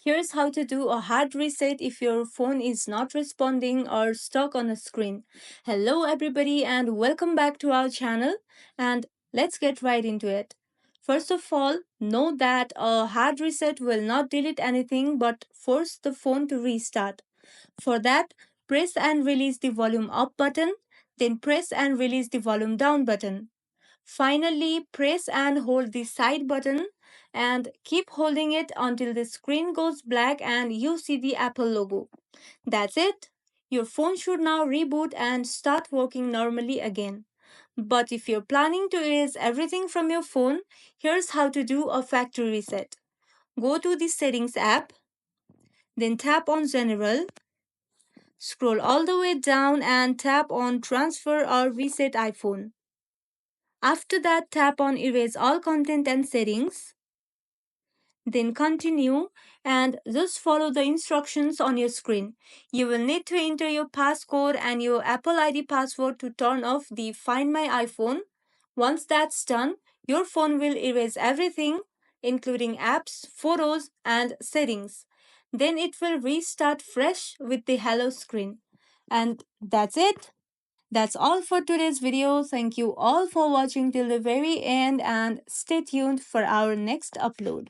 Here's how to do a hard reset if your phone is not responding or stuck on a screen. Hello, everybody, and welcome back to our channel. And let's get right into it. First of all, know that a hard reset will not delete anything but force the phone to restart. For that, press and release the volume up button, then press and release the volume down button. Finally, press and hold the side button and keep holding it until the screen goes black and you see the Apple logo. That's it. Your phone should now reboot and start working normally again. But if you're planning to erase everything from your phone, here's how to do a factory reset. Go to the Settings app, then tap on General, scroll all the way down and tap on Transfer or Reset iPhone. After that, tap on Erase all content and settings. Then continue and just follow the instructions on your screen. You will need to enter your passcode and your Apple ID password to turn off the Find My iPhone. Once that's done, your phone will erase everything, including apps, photos, and settings. Then it will restart fresh with the hello screen. And that's it. That's all for today's video. Thank you all for watching till the very end and stay tuned for our next upload.